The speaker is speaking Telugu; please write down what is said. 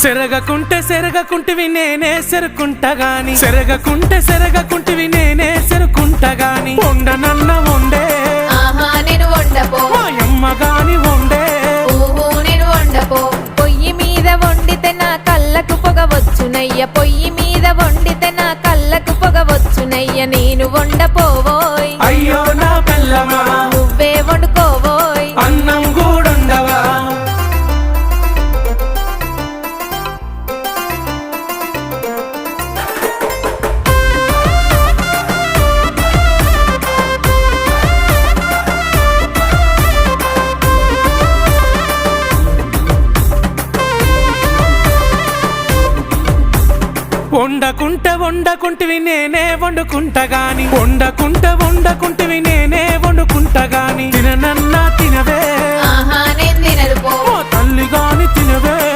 సెరగకుంటివి నేనే సెరుకుంటగాని సెరగకుంటివి నేనే సెరుకుంటగాని వండనన్న వండే నేను వండపో మాయమ్మ గాని వండే నేను వండపో పొయ్యి మీద వండితే నా కళ్ళకు పొగ వచ్చునయ్య పొయ్యి మీద వండితే నా కళ్ళకు పొగ వచ్చునయ్య నేను వండపోవోయ్ అయ్యో నా పిల్లమా నువ్వే వండుకోవోయ్ అన్నం కూడుండవా వండకుంటివి నేనే వండుకుంటగాని వండకుంటివి నేనే వండుకుంటగాని తిననన్నా తినవే నేను తినరు పో తల్లి గాని తినవే